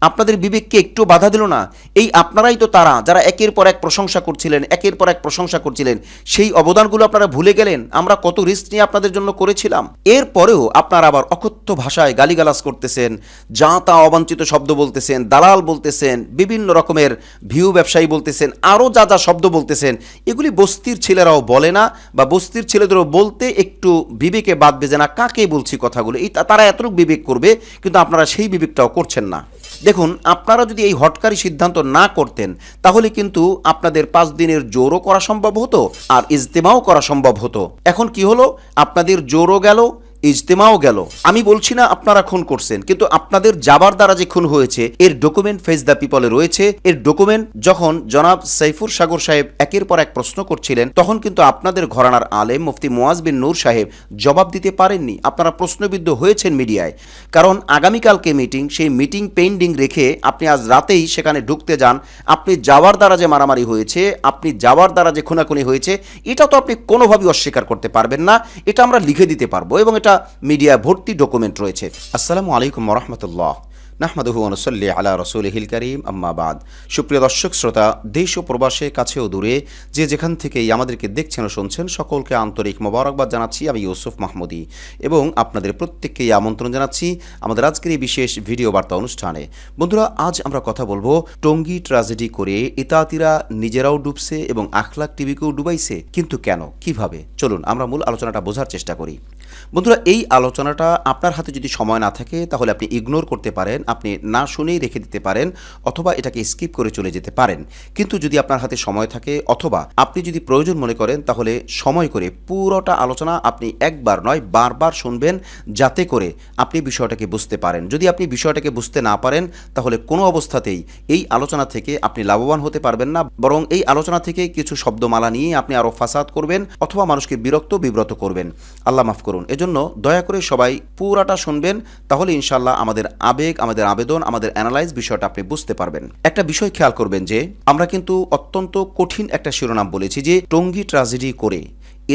আপনাদের বিবেককে একটু বাধা দিল না? এই আপনারাই তো তারা যারা একের পর এক প্রশংসা করছিলেন, একের পর এক প্রশংসা করছিলেন। সেই অবদানগুলো আপনারা ভুলে গেলেন? আমরা কত রিস্ক নিয়ে আপনাদের জন্য করেছিলাম। এরপরেও আপনারা আবার অকথ্য ভাষায় গালিগালাজ করতেছেন, যা তা অবাঞ্ছিত শব্দ বলতেছেন, দালাল বলতেছেন, বিভিন্ন রকমের ভিউ ব্যবসায়ী বলতেছেন, আরও যা যা শব্দ বলতেছেন, এগুলি বস্তির ছেলেরাও বলে না, বা বস্তির ছেলেদেরও বলতে একটু বিবেকে বাদ বেজে না কাকে বলছি কথাগুলো। এই তারা এতটুকু বিবেক করবে, কিন্তু আপনারা সেই বিবেকটাও করছেন না। দেখুন, আপনারা যদি এই হটকারী সিদ্ধান্ত না করতেন, তাহলে কিন্তু আপনাদের 5 দিনের জোরও করা সম্ভব হতো, আর ইজতেমাও করা সম্ভব হতো। এখন কি হলো? আপনাদের জোরও গেল, ইজতেমাও গেল। আমি বলছি না আপনারা খুন করছেন, কিন্তু আপনাদের যাবার দ্বারা যে খুন হয়েছে এর ডকুমেন্ট ফেস দ্য পিপলে রয়েছে। এর ডকুমেন্ট যখন জনাব সাইফুর সাগর সাহেব একের পর এক প্রশ্ন করছিলেন, তখন কিন্তু আপনাদের ঘরানার আলেম মুফতি মুয়াজ বিন নূর সাহেব জবাব দিতে পারেননি। আপনারা প্রশ্নবিদ্ধ হয়েছেন মিডিয়ায়, কারণ আগামীকালকে মিটিং, সেই মিটিং পেন্ডিং রেখে আপনি আজ রাতেই সেখানে ঢুকতে যান। আপনি যাওয়ার দ্বারা যে মারামারি হয়েছে, আপনি যাওয়ার দ্বারা যে খুনাখুনি হয়েছে, এটা তো আপনি কোনোভাবেই অস্বীকার করতে পারবেন না। এটা আমরা লিখে দিতে পারবো, এবং এটা মিডিয়া ভর্তি ডকুমেন্ট রয়েছে। আসসালামু আলাইকুম ওয়া রাহমাতুল্লাহ। নাহমাদুহু ওয়া নুসাল্লি আলা রাসূলিহিল কারীম, আম্মা বাদ। সুপ্রিয় দর্শক শ্রোতা, দেশ ও প্রবাসে, কাছে ও দূরে, যে যেখান থেকেই আমাদেরকে দেখছেন ও শুনছেন, সকলকে আন্তরিক মোবারকবাদ জানাচ্ছি। আমি ইউসুফ মাহমুদি, এবং আপনাদের প্রত্যেককেই আমন্ত্রণ জানাচ্ছি আমাদের আজকের এই বিশেষ ভিডিও বার্তা অনুষ্ঠানে। বন্ধুরা, আজ আমরা কথা বলবো টঙ্গী ট্র্যাজেডি করে ইতাতিরা নিজেরাও ডুবছে এবং আখলাক টিভিকেও ডুবাইছে, কিন্তু কেন, কিভাবে? চলুন আমরা মূল আলোচনাটা বোঝার চেষ্টা করি। বন্ধুরা, এই আলোচনাটা আপনার হাতে যদি সময় না থাকে, তাহলে আপনি ইগনোর করতে পারেন, আপনি না শুনেই রেখে দিতে পারেন, অথবা এটাকে স্কিপ করে চলে যেতে পারেন। কিন্তু যদি আপনার হাতে সময় থাকে, অথবা আপনি যদি প্রয়োজন মনে করেন, তাহলে সময় করে পুরোটা আলোচনা আপনি একবার নয় বারবার শুনবেন, যাতে করে আপনি বিষয়টাকে বুঝতে পারেন। যদি আপনি বিষয়টাকে বুঝতে না পারেন, তাহলে কোনো অবস্থাতেই এই আলোচনা থেকে আপনি লাভবান হতে পারবেন না, বরং এই আলোচনা থেকে কিছু শব্দমালা নিয়ে আপনি আরও ফাসাদ করবেন, অথবা মানুষকে বিব্রত করবেন। আল্লাহ মাফ করুন। এজন্য দয়া করে সবাই পুরাটা শুনবেন, তাহলে ইনশাল্লাহ আমাদের আবেগ, আমাদের আবেদন, আমাদের অ্যানালাইজ বিষয়টা আপনি বুঝতে পারবেন। একটা বিষয় খেয়াল করবেন যে আমরা কিন্তু অত্যন্ত কঠিন একটা শিরোনাম বলেছি, যে টঙ্গী ট্র্যাজেডি করে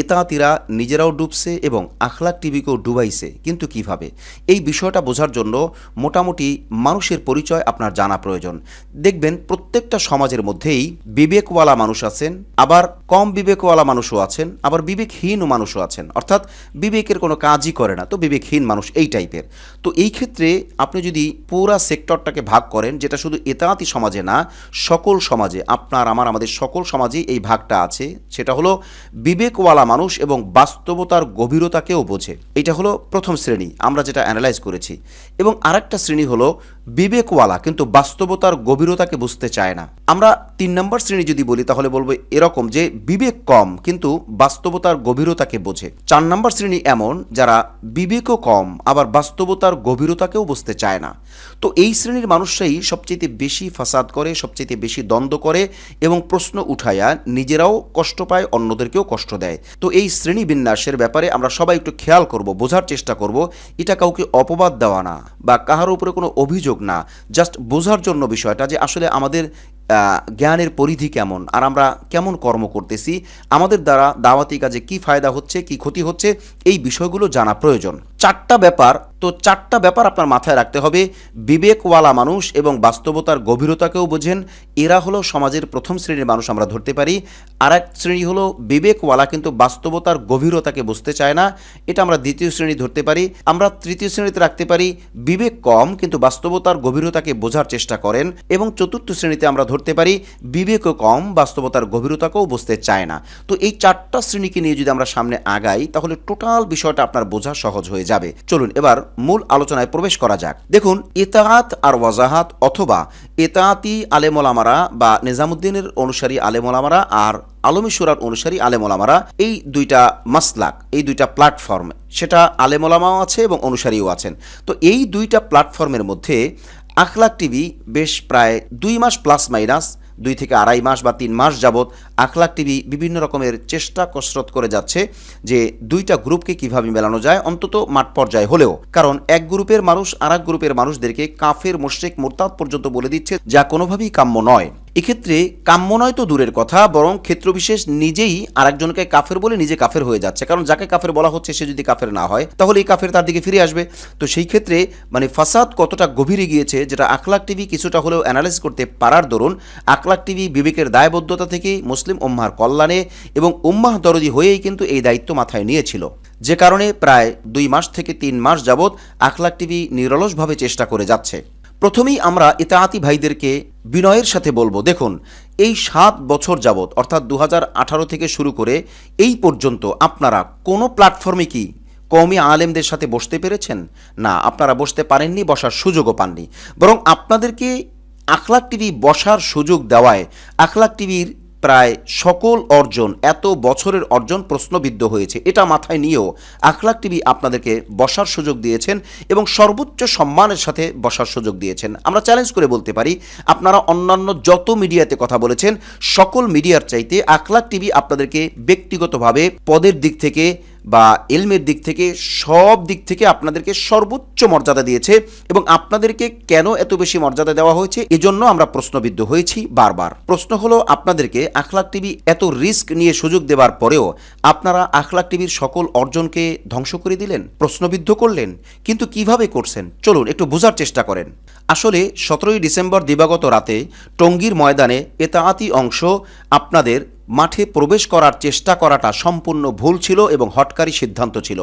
ইতাতিরা নিজেরাও ডুবছে এবং আখলাক টিভিকেও ডুবাইছে, কিন্তু কিভাবে? এই বিষয়টা বোঝার জন্য মোটামুটি মানুষের পরিচয় আপনার জানা প্রয়োজন। দেখবেন প্রত্যেকটা সমাজের মধ্যেই বিবেকওয়ালা মানুষ আছেন, আবার কম বিবেকওয়ালা মানুষও আছেন, আবার বিবেকহীন মানুষও আছেন। অর্থাৎ বিবেকের কোনো কাজই করে না, তো বিবেকহীন মানুষ এই টাইপের। তো এই ক্ষেত্রে আপনি যদি পুরা সেক্টরটাকে ভাগ করেন, যেটা শুধু ইতাতি সমাজে না, সকল সমাজে, আপনার আমার আমাদের সকল সমাজেই এই ভাগটা আছে, সেটা হলো বিবেকওয়ালা মানুষ এবং বাস্তবতার গভীরতাকেও বোঝে। এটা হলো প্রথম শ্রেণী, আমরা যেটা অ্যানালাইজ করেছি। এবং আরেকটা শ্রেণী হলো বিবেকওয়ালা কিন্তু বাস্তবতার গভীরতাকে বুঝতে চায় না। আমরা 3 নম্বর শ্রেণী যদি বলি, তাহলে বলবো এরকম যে বিবেক কম কিন্তু বাস্তবতার গভীরতাকে বোঝে। 4 নম্বর শ্রেণী এমন যারা বিবেকও কম, আবার বাস্তবতার গভীরতাকেও বুঝতে চায় না। তো এই শ্রেণীর মানুষরাই সবচেয়ে বেশি ফাসাদ করে, সবচেয়ে বেশি দ্বন্দ্ব করে, এবং প্রশ্ন উঠায়া নিজেরাও কষ্ট পায়, অন্যদেরকেও কষ্ট দেয়। তো এই শ্রেণী বিন্যাসের ব্যাপারে আমরা সবাই একটু খেয়াল করব, বোঝার চেষ্টা করব। এটা কাউকে অপবাদ দেওয়া না, বা কাহার উপরে কোনো অভিযোগ না, জাস্ট বোঝার জন্য বিষয়টা, যে আসলে আমাদের জ্ঞানের পরিধি কেমন, আর আমরা কেমন কর্ম করতেছি, আমাদের দ্বারা দাওয়াতি কাজে কি ফায়দা হচ্ছে, কি ক্ষতি হচ্ছে, এই বিষয়গুলো জানা প্রয়োজন। 4টা ব্যাপার, তো 4টা ব্যাপার আপনার মাথায় রাখতে হবে। বিবেকওয়ালা মানুষ এবং বাস্তবতার গভীরতাকেও বোঝেন, এরা হলো সমাজের প্রথম শ্রেণীর মানুষ আমরা ধরতে পারি। আর এক শ্রেণী হলো বিবেকওয়ালা কিন্তু বাস্তবতার গভীরতাকে বুঝতে চায় না, এটা আমরা দ্বিতীয় শ্রেণী ধরতে পারি। আমরা তৃতীয় শ্রেণীতে রাখতে পারি বিবেক কম কিন্তু বাস্তবতার গভীরতাকে বোঝার চেষ্টা করেন, এবং চতুর্থ শ্রেণীতে আমরা ধরতে পারি বিবেকও কম, বাস্তবতার গভীরতাকেও বুঝতে চায় না। তো এই 4টা শ্রেণীকে নিয়ে যদি আমরা সামনে আগাই, তাহলে টোটাল বিষয়টা আপনার বোঝা সহজ হয়ে যাবে। চলুন এবার মূল আলোচনায় প্রবেশ করা যাক। দেখুন, ইতাআত আর ওয়াজাহাত, অথবা ইতাআতি আলেম ওলামারা বা নিজামুদ্দিনের অনুসারী আলেম ওলামারা আর আলমী শুরার অনুসারী আলেম ওলামারা, এই দুইটা মাসলাক, এই দুইটা প্ল্যাটফর্ম, সেটা আলেম ওলামাও আছে এবং অনুসারীও আছেন। তো এই দুইটা প্ল্যাটফর্মের মধ্যে আখলাক টিভি বেশ প্রায় 2 মাস প্লাস মাইনাস 2 থেকে 2.5 মাস বা 3 মাস যাবৎ আখলাক টিভি বিভিন্ন রকমের চেষ্টা কসরত করে যাচ্ছে, যে দুইটা গ্রুপকে কিভাবে মেলানো যায়, অন্তত মাঠ পর্যায়ে হলেও। কারণ এক গ্রুপের মানুষ আর এক গ্রুপের মানুষদেরকে কাফের, মুশরিক, মুরতাদ পর্যন্ত বলে দিচ্ছে, যা কোনোভাবেই কাম্য নয়। এক্ষেত্রে কাম্য নয় তো দূরের কথা, বরং ক্ষেত্রবিশেষ নিজেই আরেকজনকে কাফের বলে নিজে কাফের হয়ে যাচ্ছে। কারণ যাকে কাফের বলা হচ্ছে সে যদি কাফের না হয় তাহলে এই কাফের তার দিকে ফিরে আসবে। তো সেই ক্ষেত্রে মানে ফাসাদ কতটা গভীরে গিয়েছে যেটা আখলাক টিভি কিছুটা হলেও অ্যানালাইজ করতে পারার দরুন আখলাক টিভি বিবেকের দায়বদ্ধতা থেকে মুসলিম উম্মাহর কল্যাণে এবং উম্মাহ দরদি হয়েই কিন্তু এই দায়িত্ব মাথায় নিয়েছিল, যে কারণে প্রায় 2 মাস থেকে 3 মাস যাবৎ আখলাক টিভি নিরলসভাবে চেষ্টা করে যাচ্ছে। প্রথমেই আমরা ইতাআতি ভাইদেরকে বিনয়ের সাথে বলবো, দেখুন এই 7 বছর যাবৎ অর্থাৎ 2018 থেকে শুরু করে এই পর্যন্ত আপনারা কোনো প্ল্যাটফর্মে কি কওমি আলেমদের সাথে বসতে পেরেছেন? না, আপনারা বসতে পারেননি, বসার সুযোগও পাননি। বরং আপনাদেরকে আখলাক টিভি বসার সুযোগ দেওয়ায় আখলাক টিভির প্রায় সকল অর্জন, এত বছরের অর্জন প্রশ্নবিদ্ধ হয়েছে। এটা মাথায় নিয়েও আখলাক টিভি আপনাদেরকে বসার সুযোগ দিয়েছেন এবং সর্বোচ্চ সম্মানের সাথে বসার সুযোগ দিয়েছেন। আমরা চ্যালেঞ্জ করে বলতে পারি, আপনারা অন্যান্য যত মিডিয়াতে কথা বলেছেন সকল মিডিয়ার চাইতে আখলাক টিভি আপনাদেরকে ব্যক্তিগতভাবে পদের দিক থেকে বা এলমের দিক থেকে সব দিক থেকে আপনাদেরকে সর্বোচ্চ মর্যাদা দিয়েছে। এবং আপনাদেরকে কেন এত বেশি মর্যাদা দেওয়া হয়েছে এজন্য আমরা প্রশ্নবিদ্ধ হয়েছি বারবার। প্রশ্ন হলো, আপনাদেরকে আখলাক টিভি এত রিস্ক নিয়ে সুযোগ দেওয়ার পরেও আপনারা আখলাক টিভির সকল অর্জনকে ধ্বংস করে দিলেন, প্রশ্নবিদ্ধ করলেন। কিন্তু কিভাবে করছেন চলুন একটু বোঝার চেষ্টা করেন। আসলে 17ই ডিসেম্বর দিবাগত রাতে টঙ্গীর ময়দানে ইতাআতি অংশ আপনাদের মাঠে প্রবেশ করার চেষ্টা করাটা সম্পূর্ণ ভুল ছিল এবং হটকারী সিদ্ধান্ত ছিল।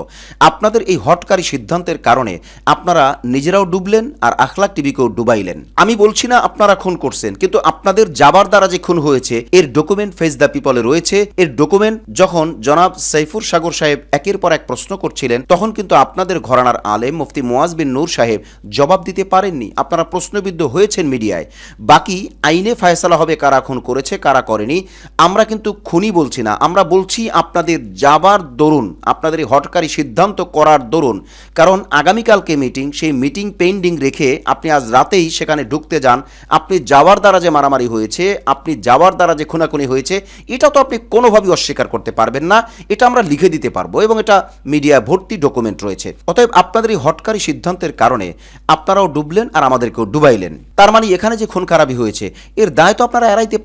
আপনাদের এই হটকারী সিদ্ধান্তের কারণে আপনারা নিজেরাও ডুবলেন আর আখলাক টিভিকেও ডুবাইলেন। আমি বলছি না আপনারা খুন করছেন, কিন্তু আপনাদের যাবার দ্বারা যে খুন হয়েছে এর ডকুমেন্ট ফেস দ্য পিপলে রয়েছে। এর ডকুমেন্ট যখন জনাব সাইফুর সাগর সাহেব একের পর এক প্রশ্ন করছিলেন তখন কিন্তু আপনাদের ঘরানার আলেম মুফতি মুয়াজ বিন নূর সাহেব জবাব দিতে পারেননি। আপনারা প্রশ্নবিদ্ধ হয়েছেন মিডিয়ায়। বাকি আইনে ফায়সালা হবে কারা খুন করেছে কারা করেনি। আমরা কিন্তু খুনি বলছি না, আমরা বলছি আপনাদের যাবার দরুন, আপনাদের হটকারী সিদ্ধান্ত করার দরুন। কারণ আগামীকালকে মিটিং, সেই মিটিং পেন্ডিং রেখে আপনি আজ রাতেই সেখানে ঢুকতে যান। আপনি যাওয়ার দ্বারা যে মারামারি হয়েছে, আপনি যাওয়ার দ্বারা যে খুনাখুনি হয়েছে, এটা তো আপনি কোনোভাবেই অস্বীকার করতে পারবেন না। এটা আমরা লিখে দিতে পারবো এবং এটা মিডিয়ায় ভর্তি ডকুমেন্ট রয়েছে। অতএব আপনাদের এই হটকারী সিদ্ধান্তের কারণে আপনারাও ডুবলেন আর আমাদেরকেও ডুবাইলেন। তার মানে এখানে যে খুন খারাপি হয়েছে এর দায় তো আপনারা এড়াইতে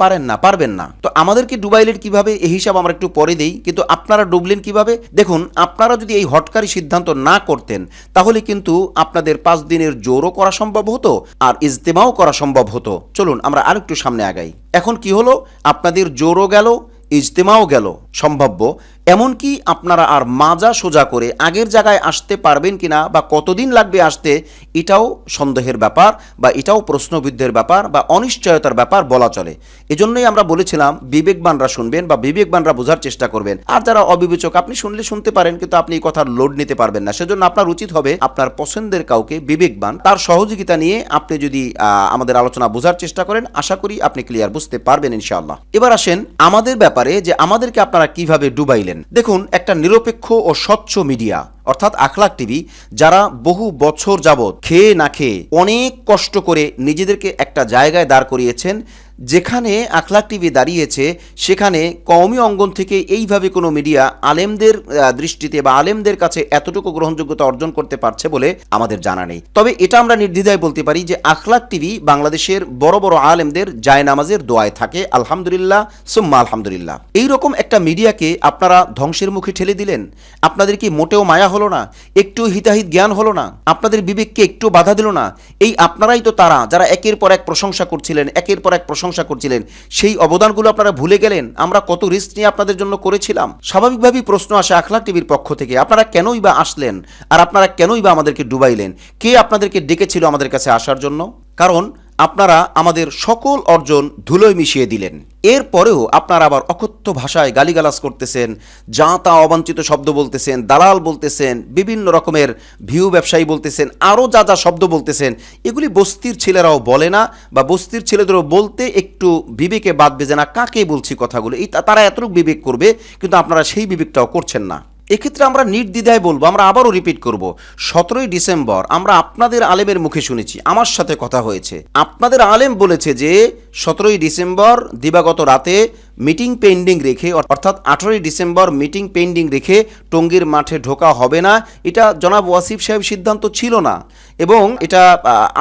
পারবেন না। তো আমাদেরকে ডুবাইলেন কিভাবে এই হিসাব আমরা একটু পরে দেই, কিন্তু আপনারা ডুবলেন কিভাবে? দেখুন, আপনারা যদি এই হটকারী সিদ্ধান্ত না করতেন তাহলে কিন্তু আপনাদের 5 দিনের জোরও করা সম্ভব হতো আর ইজতেমাও করা সম্ভব হতো। চলুন আমরা আরেকটু সামনে আগাই। এখন কি হলো, আপনাদের জোরও গেল, ইজতেমাও গেল সম্ভাব্য। এমনকি আপনারা আর মাজা সোজা করে আগের জায়গায় আসতে পারবেন কিনা বা কতদিন লাগবে আসতে, এটাও সন্দেহের ব্যাপার বা এটাও প্রশ্নবিদ্ধের ব্যাপার বা অনিশ্চয়তার ব্যাপার বলা চলে। এজন্যই আমরা বলেছিলাম বিবেকবানরা শুনবেন বা বিবেকবানরা বোঝার চেষ্টা করবেন। আর যারা অবিবেচক, আপনি শুনলে শুনতে পারেন কিন্তু আপনি এই কথার লোড নিতে পারবেন না। সেজন্য আপনার উচিত হবে আপনার পছন্দের কাউকে বিবেকবান, তার সহযোগিতা নিয়ে আপনি যদি আমাদের আলোচনা বোঝার চেষ্টা করেন, আশা করি আপনি ক্লিয়ার বুঝতে পারবেন ইনশাআল্লাহ। এবার আসেন আমাদের ব্যাপারে, যে আমাদেরকে আপনারা কিভাবে ডুবাইলেন। দেখুন, একটা নিরপেক্ষ ও স্বচ্ছ মিডিয়া অর্থাৎ আখলাক টিভি, যারা বহু বছর যাবৎ খেয়ে না খেয়ে অনেক কষ্ট করে নিজেদেরকে একটা জায়গায় দাঁড় করিয়েছেন, যেখানে আখলাক টিভি দাঁড়িয়েছে সেখানে কওমি অঙ্গন থেকে এইভাবে কোনো মিডিয়া আলেমদের দৃষ্টিতে বা আলেমদের কাছে এতটুকু গ্রহণযোগ্যতা অর্জন করতে পারছে বলে আমাদের জানা নেই। তবে এটা আমরা নির্দ্বিধায় বলতে পারি যে আখলাক টিভি বাংলাদেশের বড় বড় আলেমদের জায়নামাজের দোয়ায় থাকে, আলহামদুলিল্লাহ সুম্মা আলহামদুলিল্লাহ। এইরকম একটা মিডিয়াকে আপনারা ধ্বংসের মুখে ঠেলে দিলেন। আপনাদের কি মোটেও মায়া হলো না? একটু হিতাহিত জ্ঞান হলো না? আপনাদের বিবেককে একটু বাধা দিল না? এই আপনারাই তো তারা যারা একের পর এক প্রশংসা করছিলেন, একের পর এক প্রশংসা করছিলেন, সেই অবদানগুলো আপনারা ভুলে গেলেন। আমরা কত রিস্ক নিয়ে আপনাদের জন্য করেছিলাম। স্বাভাবিকভাবেই প্রশ্ন আসে আখলাক টিভির পক্ষ থেকে, আপনারা কেনই বা আসলেন আর আপনারা কেনই বা আমাদেরকে ডুবাইলেন? কে আপনাদেরকে ডেকেছিল আমাদের কাছে আসার জন্য? কারণ আপনারা আমাদের সকল অর্জন ধুলোয় মিশিয়ে দিলেন। এরপরেও আপনারা আবার অকথ্য ভাষায় গালিগালাজ করতেছেন, যা তা অবাঞ্ছিত শব্দ বলতেছেন, দালাল বলতেছেন, বিভিন্ন রকমের ভিউ ব্যবসায়ী বলতেছেন, আরও যা যা শব্দ বলতেছেন, এগুলি বস্তির ছেলেরাও বলে না বা বস্তির ছেলেদেরও বলতে একটু বিবেকে বাদ বেজে না। কাকে বলছি কথাগুলো, এই তারা এতটুকু বিবেক করবে, কিন্তু আপনারা সেই বিবেকটাও করছেন না। এক্ষেত্রে আমরা নির্দ্বিধায় বলবো, আমরা আবারও রিপিট করব, 17ই ডিসেম্বর আমরা আপনাদের আলেমের মুখে শুনেছি, আমার সাথে কথা হয়েছে, আপনাদের আলেম বলেছে যে 17ই ডিসেম্বর দিবাগত রাতে মিটিং পেন্ডিং রেখে, অর্থাৎ 18ই ডিসেম্বর মিটিং পেন্ডিং রেখে টঙ্গীর মাঠে ঢোকা হবে না, এটা জনাব ওয়াসিফ সাহেব সিদ্ধান্ত ছিল না, এবং এটা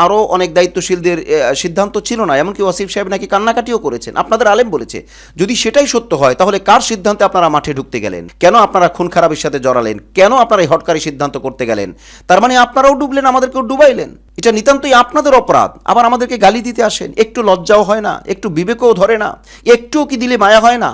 আরও অনেক দায়িত্বশীলদের সিদ্ধান্ত ছিল না। এমনকি ওয়াসিফ সাহেব নাকি কান্নাকাটিও করেছেন, আপনাদের আলেম বলেছে। যদি সেটাই সত্য হয় তাহলে কার সিদ্ধান্তে আপনারা মাঠে ঢুকতে গেলেন? কেন আপনারা খুন খারাপের সাথে জড়ালেন? কেন আপনারা এই হটকারী সিদ্ধান্ত করতে গেলেন? তার মানে আপনারাও ডুবলেন, আমাদেরকেও ডুবাইলেন। এটা নিতান্তই আপনাদের অপরাধ। আবার আমাদেরকে গালি দিতে আসেন, একটু লজ্জাও হয় না, একটু বিবেকও ধরে না, একটুও কি দিলে মায়া হয় না?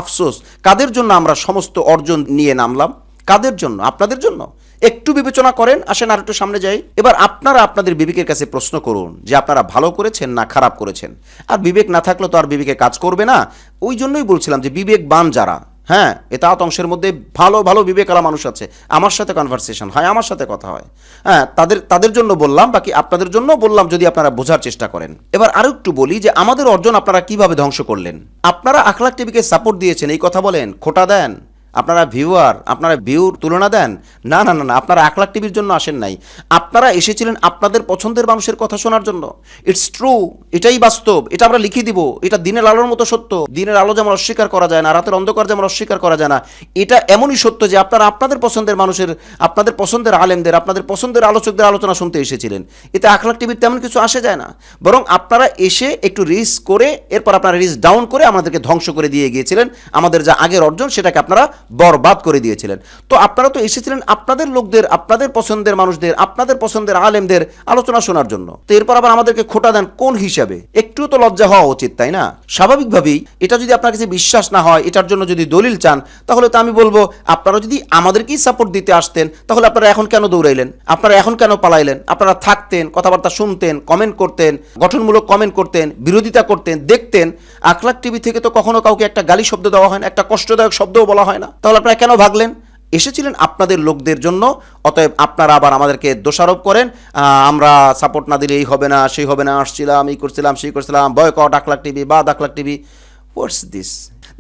আফসোস, কাদের জন্য আমরা সমস্ত অর্জন নিয়ে নামলাম? কাদের জন্য? আপনাদের জন্য? একটু বিবেচনা করেন। আসেন আর একটু সামনে যাই। এবার আপনারা আপনাদের বিবেকের কাছে প্রশ্ন করুন যে আপনারা ভালো করেছেন না খারাপ করেছেন। আর বিবেক না থাকলে তো আর বিবেকে কাজ করবে না। ওই জন্যই বলছিলাম যে বিবেকবান যারা, হ্যাঁ, এতাত অংশের মধ্যে ভালো ভালো বিবেকালা মানুষ আছে, আমার সাথে কনভারসেশন হয়, আমার সাথে কথা হয়, হ্যাঁ, তাদের জন্য বললাম, বাকি আপনাদের জন্য বললাম যদি আপনারা বোঝার চেষ্টা করেন। এবার আরও একটু বলি যে আমাদের অর্জন আপনারা কিভাবে ধ্বংস করলেন। আপনারা আখলাক টিভিকে সাপোর্ট দিয়েছেন, এই কথা বলেন, খোটা দেন, আপনারা আপনারা ভিউর তুলনা দেন। না না না না, আপনারা আখলাক টিভির জন্য আসেন নাই, আপনারা এসেছিলেন আপনাদের পছন্দের মানুষের কথা শোনার জন্য। ইটস ট্রু, এটাই বাস্তব, এটা আমরা লিখে দিব, এটা দিনের আলোর মতো সত্য। দিনের আলো যেমন অস্বীকার করা যায় না, রাতের অন্ধকার যেমন অস্বীকার করা যায় না, এটা এমনই সত্য যে আপনারা আপনাদের পছন্দের মানুষের, আপনাদের পছন্দের আলেমদের, আপনাদের পছন্দের আলোচকদের আলোচনা শুনতে এসেছিলেন। এতে আখলাক টিভির তেমন কিছু আসে যায় না, বরং আপনারা এসে একটু রিস্ক করে, এরপর আপনারা রিস্ক ডাউন করে আমাদেরকে ধ্বংস করে দিয়ে গিয়েছিলেন। আমাদের যা আগের অর্জন সেটাকে আপনারা বরবাদ করে দিয়েছিলেন। তো আপনারা তো এসেছিলেন আপনাদের লোকদের, আপনাদের পছন্দের মানুষদের, আপনাদের পছন্দের আলেমদের আলোচনা শোনার জন্য। তো এরপর আবার আমাদেরকে খোটা দেন কোন হিসাবে? একটু তো লজ্জা হওয়া উচিত, তাই না? স্বাভাবিকভাবেই এটা যদি আপনার কাছে বিশ্বাস না হয়, এটার জন্য যদি দলিল চান, তাহলে তো আমি বলবো আপনারা যদি আমাদেরকেই সাপোর্ট দিতে আসতেন তাহলে আপনারা এখন কেন দৌড়াইলেন? আপনারা এখন কেন পালাইলেন? আপনারা থাকতেন, কথাবার্তা শুনতেন, কমেন্ট করতেন, গঠনমূলক কমেন্ট করতেন, বিরোধিতা করতেন, দেখতেন। আখলাক টিভি থেকে তো কখনো কাউকে একটা গালি শব্দ দেওয়া হয় না, একটা কষ্টদায়ক শব্দও বলা হয় না। তাহলে আপনারা কেন ভাগলেন? এসেছিলেন আপনাদের লোকদের জন্য, অতএব আপনারা আবার আমাদেরকে দোষারোপ করেন আমরা সাপোর্ট না দিলে এই হবে না, সেই হবে না, আসছিলাম, এই করছিলাম, সেই করছিলাম, বয়কট আখলাক টিভি বা আখলাক টিভি। What's this?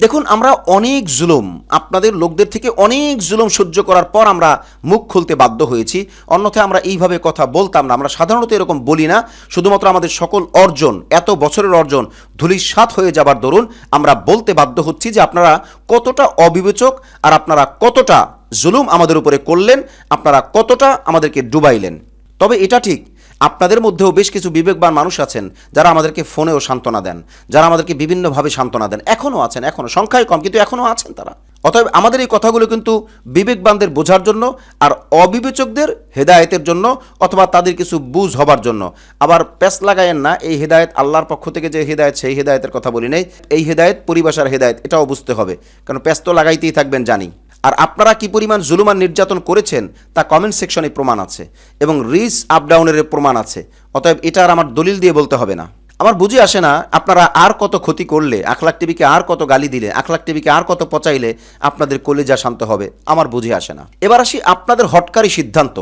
দেখুন, আমরা অনেক জুলুম, আপনাদের লোকদের থেকে অনেক জুলুম সহ্য করার পর আমরা মুখ খুলতে বাধ্য হয়েছি। অন্যথায় আমরা এইভাবে কথা বলতাম না। আমরা সাধারণত এরকম বলি না। শুধুমাত্র আমাদের সকল অর্জন, এত বছরের অর্জন ধূলিসাৎ হয়ে যাবার দরুন আমরা বলতে বাধ্য হচ্ছি যে আপনারা কতটা অবিবেচক, আর আপনারা কতটা জুলুম আমাদের উপরে করলেন, আপনারা কতটা আমাদেরকে ডুবাইলেন। তবে এটা ঠিক, আপনাদের মধ্যেও বেশ কিছু বিবেকবান মানুষ আছেন যারা আমাদেরকে ফোনেও সান্ত্বনা দেন, যারা আমাদেরকে বিভিন্নভাবে সান্ত্বনা দেন, এখনও আছেন, এখনও সংখ্যায় কম কিন্তু এখনও আছেন তারা। অতএব আমাদের এই কথাগুলো কিন্তু বিবেকবানদের বোঝার জন্য, আর অবিবেচকদের হেদায়েতের জন্য, অথবা তাদের কিছু বুঝ হবার জন্য। আবার প্যাস লাগায়েন না, এই হেদায়েত আল্লাহর পক্ষ থেকে যে হেদায়েত, সেই হেদায়েতের কথা বলি নাই। এই হেদায়েত পরিভাষার হেদায়েত, এটাও বুঝতে হবে, কারণ প্যাস তো লাগাইতেই থাকবেন জানি। আর আপনারা কি পরিমাণ জুলুম আর নির্যাতন করেছেন তা কমেন্ট সেকশনে প্রমাণ আছে, এবং রিচ আপ ডাউনের প্রমাণ আছে। অতএব এটা আর আমার দলিল দিয়ে বলতে হবে না। আমার বুঝে আসে না আপনারা আর কত ক্ষতি করলে, আখলাক টিভিকে আর কত গালি দিলে, আখলাক টিভিকে আর কত পচাইলে আপনাদের কলিজা শান্ত হবে, আমার বুঝে আসে না। এবার আসি আপনাদের হটকারী সিদ্ধান্ত।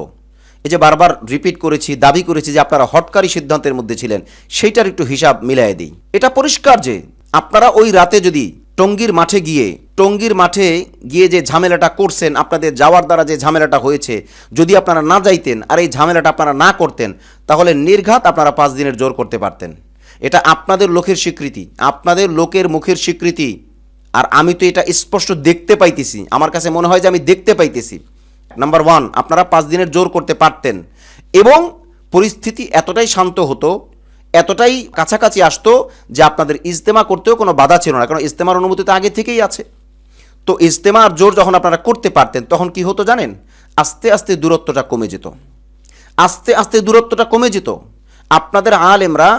এই যে বারবার রিপিট করেছি, দাবি করেছি যে আপনারা হটকারী সিদ্ধান্তের মধ্যে ছিলেন, সেইটার একটু হিসাব মিলাই দিই। এটা পরিষ্কার যে আপনারা ওই রাতে যদি টঙ্গীর মাঠে গিয়ে যে ঝামেলাটা করছেন, আপনাদের যাওয়ার দ্বারা যে ঝামেলাটা হয়েছে, যদি আপনারা না যাইতেন আর এই ঝামেলাটা আপনারা না করতেন, তাহলে নির্ঘাত আপনারা 5 দিনের জোর করতে পারতেন। এটা আপনাদের লোকের স্বীকৃতি, আপনাদের লোকের মুখের স্বীকৃতি। আর আমি তো এটা স্পষ্ট দেখতে পাইতেছি, আমার কাছে মনে হয় যে আমি দেখতে পাইতেছি। নাম্বার 1, আপনারা 5 দিনের জোর করতে পারতেন, এবং পরিস্থিতি এতটাই শান্ত হতো, এতটাই কাছাকাছি আসতো যে আপনাদের ইজতেমা করতেও কোনো বাধা ছিল না, কারণ ইজতেমার অনুমতি তো আগে থেকেই আছে। তো ইজতেমার জোর যখন আপনারা করতে পারতেন, তখন কি হতো জানেন? আস্তে আস্তে দূরত্বটা কমে যেত, আস্তে আস্তে দূরত্বটা কমে যেত। আপনাদের আলেমরা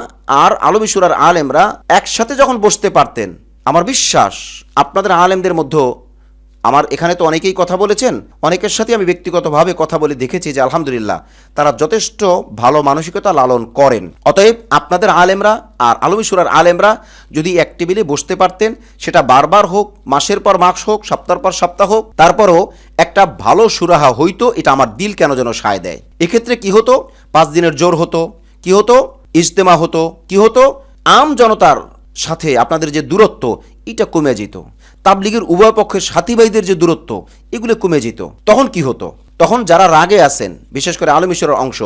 আর আলমী শুরার আলেমরা একসাথে যখন বসতে পারতেন, আমার বিশ্বাস আপনাদের আলেমদের মধ্যে, আমার এখানে তো অনেকেই কথা বলেছেন, অনেকের সাথে আমি ব্যক্তিগতভাবে কথা বলে দেখেছি যে আলহামদুলিল্লাহ তারা যথেষ্ট ভালো মানসিকতা লালন করেন। অতএব আপনাদের আলেমরা আর আলমী শুরার আলেমরা যদি এক টেবিলে বসতে পারতেন, সেটা বারবার হোক, মাসের পর মাস হোক, সপ্তাহের পর সপ্তাহ হোক, তারপরও একটা ভালো সুরাহা হইতো, এটা আমার দিল কেন যেন সায় দেয়। এক্ষেত্রে কি হতো? 5 দিনের জোর হতো, কি হতো? ইজতেমা হতো, কি হতো? আম জনতার সাথে আপনাদের যে দূরত্ব, এটা কমে যেত। তাবলিগের উভয় পক্ষের সাথী ভাইদের যে দূরত্ব, এগুলো কমে যেত। তখন কি হতো? তখন যারা রাগে আছেন, বিশেষ করে আলমী শুরার অংশ,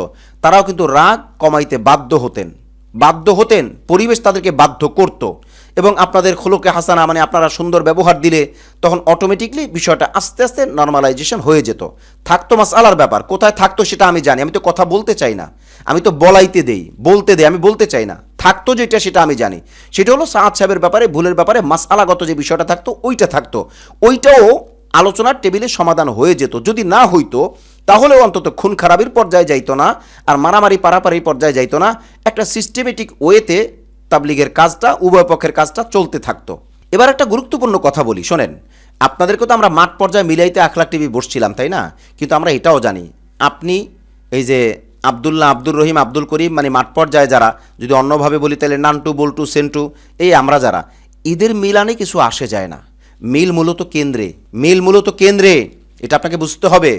তারাও কিন্তু রাগ কমাইতে বাধ্য হতেন। বাধ্য হতেন, পরিবেশ তাদেরকে বাধ্য করত, এবং আপনাদের খোলকে হাসানা মানে আপনারা সুন্দর ব্যবহার দিলে তখন অটোমেটিকলি বিষয়টা আস্তে আস্তে নর্মালাইজেশন হয়ে যেত। থাকতো মাসআলার ব্যাপার, কোথায় থাকতো সেটা আমি জানি, আমি তো কথা বলতে চাই না, আমি তো বলাইতে দেই, বলতে দেই, আমি বলতে চাই না। থাকতো যেটা সেটা আমি জানি, সেটা হলো সাআদ সাহেবের ব্যাপারে ভুলের ব্যাপারে মাসআলাগত যে বিষয়টা থাকতো ওইটা থাকতো, ওইটাও আলোচনার টেবিলে সমাধান হয়ে যেত। যদি না হইতো তাহলেও অন্তত খুন খারাপির পর্যায়ে যাইতো না, আর মারামারি পারাপারির পর্যায়ে যাইতো না, একটা সিস্টেমেটিক ওয়েতে তাবলিগের কাজটা, উভয় পক্ষের কাজটা চলতে থাকতো। এবার একটা গুরুত্বপূর্ণ কথা বলি, শোনেন। আপনাদেরকে তো আমরা মাঠ পর্যায়ে মিলাইতে আখলাক টিভি বসছিলাম, তাই না? কিন্তু আমরা এটাও জানি, আপনি এই যে আবদুল্লাহ, আব্দুর রহিম, আব্দুল করিম, মানে মাঠ পর্যায়ে যারা, যদি অন্যভাবে বলি তাহলে নান্টু, বল্টু, সেন্টু, এই আমরা যারা, ঈদের মিলানে কিছু আসে যায় না। মিল মূলত কেন্দ্রে, মিল মূলত কেন্দ্রে, এটা আপনাকে বুঝতে হবে।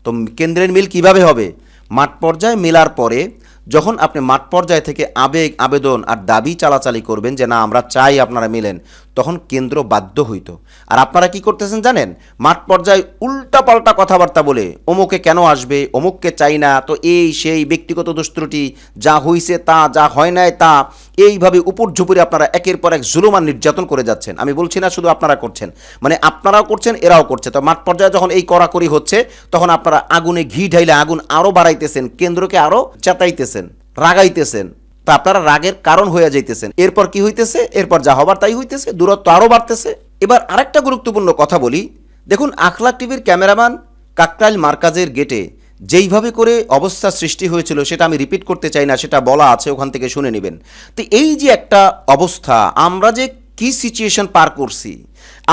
তো কেন্দ্রের মিল কিভাবে হবে? মাঠ পর্যায়ে মেলার পরে যখন আপনি মাঠ পর্যায় থেকে আবেগ, আবেদন আর দাবি চালাচালি করবেন যে না আমরা চাই আপনারা মিলেন, তখন কেন্দ্র বাধ্য হইতো। আর আপনারা কি করতেছেন জানেন? মাঠ পর্যায়ে উল্টাপাল্টা কথাবার্তা বলে অমুকে কেন আসবে, অমুককে চাই না, তো এই সেই ব্যক্তিগত দোষ ত্রুটি, যা হইছে তা, যা হয় নাই তা, এইভাবে উপর ঝুপুরে আপনারা একের পর এক জুলুম আর নির্যাতন করে যাচ্ছেন। আমি বলছি না শুধু আপনারা করছেন, মানে আপনারাও করছেন, এরাও করছে। তো মাঠ পর্যায়ে যখন এই কড়াকড়ি হচ্ছে, তখন আপনারা আগুনে ঘি ঢাইলে আগুন আরও বাড়াইতেছেন, কেন্দ্রকে আরও চেতাইতেছেন, রাগাইতেছেন। তা আপনারা রাগের কারণ হয়ে যাইতেছেন। এরপর কি হইতেছে? এরপর যা হবার তাই হইতেছে, দূরত্ব আরও বাড়তেছে। এবার আরেকটা গুরুত্বপূর্ণ কথা বলি, দেখুন আখলাক টিভির ক্যামেরাম্যান কাকরাইল মার্কাজের গেটে যেইভাবে করে অবস্থা সৃষ্টি হয়েছিল সেটা আমি রিপিট করতে চাই না, সেটা বলা আছে, ওখান থেকে শুনে নেবেন। তো এই যে একটা অবস্থা, আমরা যে কি সিচুয়েশন পার করছি,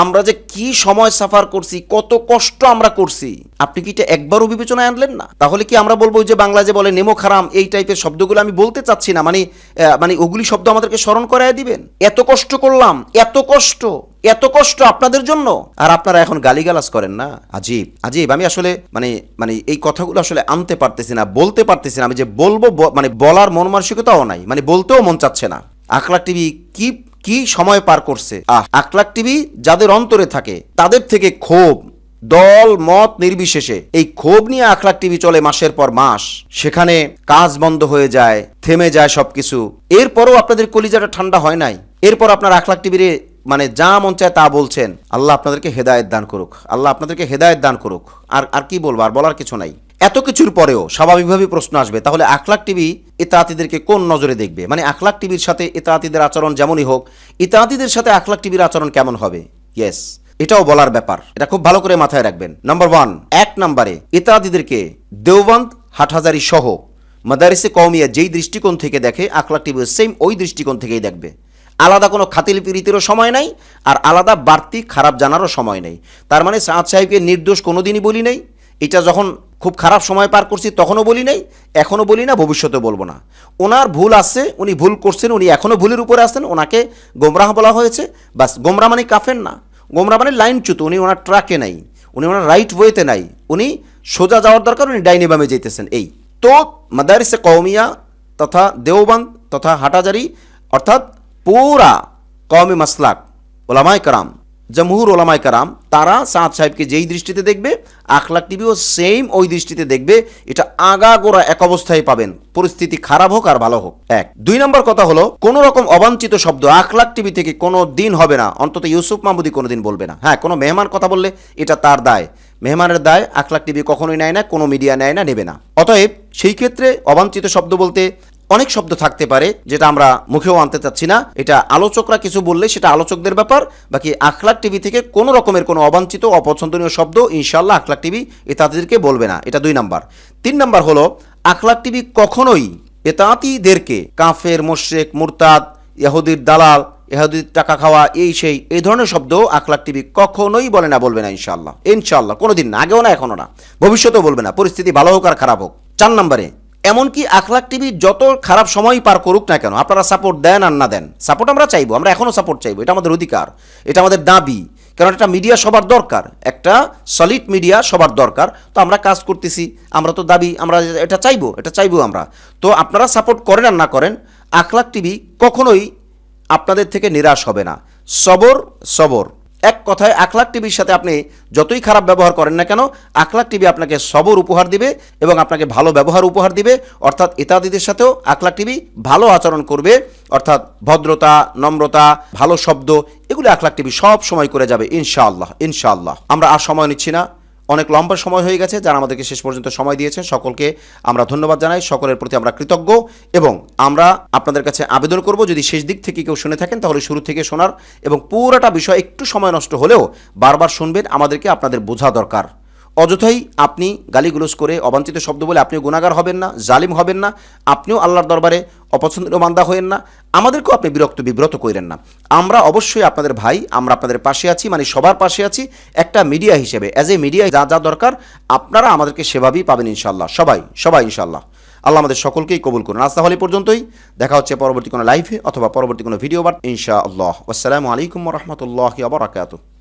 আমরা যে কি সময় সাফার করছি, কত কষ্ট আমরা করছি, আপনি কি এটা একবারও বিবেচনায় আনলেন না? তাহলে কি আমরা বলবো যে বাংলা যে বলে নেমো খারাম, এই টাইপের শব্দগুলো আমি বলতে চাচ্ছি না, মানে ওগুলি শব্দ আমাদেরকে স্মরণ করায় দিবেন। এত কষ্ট করলাম, এত কষ্ট, এত কষ্ট আপনাদের জন্য, আর আপনারা এখন গালিগালাজ করেন না। আজীব আজীব। আমি আসলে মানে এই কথাগুলো আসলে আনতে পারতেছি না, বলতে পারতেছি না। আমি যে বলবো, মানে বলার মন মানসিকতাও নাই, মানে বলতেও মন চাচ্ছে না। আখলাক টিভি কি কি সময় পার করছে। আখলাক টিভি যাদের অন্তরে থাকে তাদের থেকে ক্ষোভ, দল মত নির্বিশেষে এই ক্ষোভ নিয়ে আখলাক টিভি চলে মাসের পর মাস। সেখানে কাজ বন্ধ হয়ে যায়, থেমে যায় সবকিছু। এরপরও আপনাদের কলিজাটা ঠান্ডা হয় নাই। এরপর আপনার আখলাক টিভির মানে যা মন চায় তা বলছেন। আল্লাহ আপনাদেরকে হেদায়েত দান করুক, আল্লাহ আপনাদেরকে হেদায়েত দান করুক। আর কি বলবো, আর বলার কিছু নাই। এত কিছুর পরেও স্বাভাবিকভাবেই প্রশ্ন আসবে, তাহলে আখলাক টিভি ইতাআতিদেরকে কোন নজরে দেখবে? মানে আখলাক টিভির সাথে ইতাআতিদের আচরণ যেমনই হোক, ইতাআতিদের সাথে আখলাক টিভির আচরণ কেমন হবে? ইয়েস, এটাও বলার ব্যাপার, এটা খুব ভালো করে মাথায় রাখবেন। নাম্বার 1, 1 নম্বরে ইতাআতিদেরকে দেওবন্দ, হাটহাজারী সহ মাদারিসে কওমিয়া যেই দৃষ্টিকোণ থেকে দেখে, আখলাক টিভি সেম ওই দৃষ্টিকোণ থেকেই দেখবে। আলাদা কোনো খাতিল পিরিতেরও সময় নাই, আর আলাদা বাড়তি খারাপ জানারও সময় নেই। তার মানে সাআদ সাহেবকে নির্দোষ কোনোদিনই বলি নাই। এটা যখন খুব খারাপ সময় পার করছি তখনও বলি নাই, এখনও বলি না, ভবিষ্যতে বলবো না। ওনার ভুল আছে, উনি ভুল করছেন, উনি এখনও ভুলের উপরে আছেন, ওনাকে গোমরাহ বলা হয়েছে। বাস, গোমরাহ মানে কাফের না, গোমরাহ মানে লাইনচ্যুত। উনি ওনার ট্র্যাকে নাই, উনি ওনার রাইট ওয়েতে নাই, উনি সোজা যাওয়ার দরকার, উনি ডাইনে বামে যেতেছেন। এই তো মাদারিসে কওমিয়া তথা দেওবন্দ তথা হাটহাজারী, অর্থাৎ পুরা কওমি মাসলাক ওলামায়ে কেরাম, জমহুর ওলামায়ে কেরাম, তারা সাআদ সাহেবকে যেই দৃষ্টিতে দেখবে, আখলাক টিভিও সেম ওই দৃষ্টিতে দেখবে। এটা আগাগোড়া এক অবস্থায় পাবেন, পরিস্থিতি খারাপ হোক আর ভালো হোক। 1, 2 নম্বর কথা হলো, কোনো রকম অবাঞ্ছিত শব্দ আখলাক টিভি থেকে কোনো দিন হবে না, অন্তত ইউসুফ মাহমুদি কোনো দিন বলবে না। হ্যাঁ, কোনো মেহমান কথা বললে এটা তার দায়, মেহমানের দায় আখলাক টিভি কখনোই নেয় না, কোনো মিডিয়া নেয় না, নেবে না। অতএব সেই ক্ষেত্রে অবাঞ্ছিত শব্দ বলতে অনেক শব্দ থাকতে পারে, যেটা আমরা মুখেও আনতে চাচ্ছি না। এটা আলোচকরা কিছু বললে সেটা আলোচকদের ব্যাপার। বাকি আখলাক টিভি থেকে কোনো রকমের কোনো অবাঞ্ছিত অপছন্দনীয় শব্দ ইনশাআল্লাহ আখলাক টিভি তাদেরকে বলবে না। এটা 2 নম্বর। 3 নম্বর হলো, আখলাক টিভি কখনোই এতাতিদেরকে কাফের, মুশরিক, মুরতাদ, ইহুদির দালাল, ইহুদির টাকা খাওয়া, এই ধরনের শব্দ আখলাক টিভি কখনোই বলে না, বলবে না ইনশাআল্লাহ। ইনশাআল্লাহ কোনোদিন না, আগেও না, এখনও না, ভবিষ্যতেও বলবে না, পরিস্থিতি ভালো হোক আর খারাপ হোক। 4 নম্বরে, এমনকি আখলাক টিভি যত খারাপ সময় পার করুক না কেন, আপনারা সাপোর্ট দেন আর না দেন, সাপোর্ট আমরা চাইবো, আমরা এখনও সাপোর্ট চাইবো, এটা আমাদের অধিকার, এটা আমাদের দাবি। কারণ একটা মিডিয়া সবার দরকার, একটা সলিড মিডিয়া সবার দরকার। তো আমরা কাজ করতেছি, আমরা তো দাবি, আমরা এটা চাইবো আমরা। তো আপনারা সাপোর্ট করেন আর না করেন, আখলাক টিভি কখনোই আপনাদের থেকে নিরাশ হবে না। সবর, এক কথায় আখলাক টিভির সাথে আপনি যতই খারাপ ব্যবহার করেন না কেন, আখলাক টিভি আপনাকে সবর উপহার দিবে এবং আপনাকে ভালো ব্যবহার উপহার দিবে। অর্থাৎ ইত্যাদিদের সাথেও আখলাক টিভি ভালো আচরণ করবে, অর্থাৎ ভদ্রতা, নম্রতা, ভালো শব্দ, এগুলো আখলাক টিভি সব সময় করে যাবে ইনশাআল্লাহ। ইনশাআল্লাহ। আমরা আর সময় নিচ্ছি না, অনেক লম্বা সময় হয়ে গেছে। যারা আমাদেরকে শেষ পর্যন্ত সময় দিয়েছেন সকলকে আমরা ধন্যবাদ জানাই, সকলের প্রতি আমরা কৃতজ্ঞ এবং আমরা আপনাদের কাছে আবেদন করব, যদি শেষ দিক থেকে কেউ শুনে থাকেন তাহলে শুরু থেকে শোনার এবং পুরোটা বিষয় একটু সময় নষ্ট হলেও বারবার শুনবেন। আমাদেরকে আপনাদের বোঝা দরকার। অযথাই আপনি গালিগুলোজ করে অবাঞ্ছিত শব্দ বলে আপনিও গুনাহগার হবেন না, জালিম হবেন না, আপনিও আল্লাহর দরবারে অপছন্দের বান্দা হয়েন না, আমাদেরকেও আপনি বিব্রত করেন না। আমরা অবশ্যই আপনাদের ভাই, আমরা আপনাদের পাশে আছি, মানে সবার পাশে আছি একটা মিডিয়া হিসেবে। অ্যাজ এ মিডিয়া যা যা দরকার আপনারা আমাদেরকে সেভাবেই পাবেন ইনশাআল্লাহ। সবাই ইনশাআল্লাহ। আল্লাহ আমাদের সকলকেই কবুল করুন। আজ তাহলে পর্যন্তই, দেখা হচ্ছে পরবর্তী কোনো লাইভে অথবা পরবর্তী কোনো ভিডিও বার্তা ইনশাআল্লাহ। আসসালামু আলাইকুম ওয়া রাহমাতুল্লাহি ওয়া বারাকাতুহু।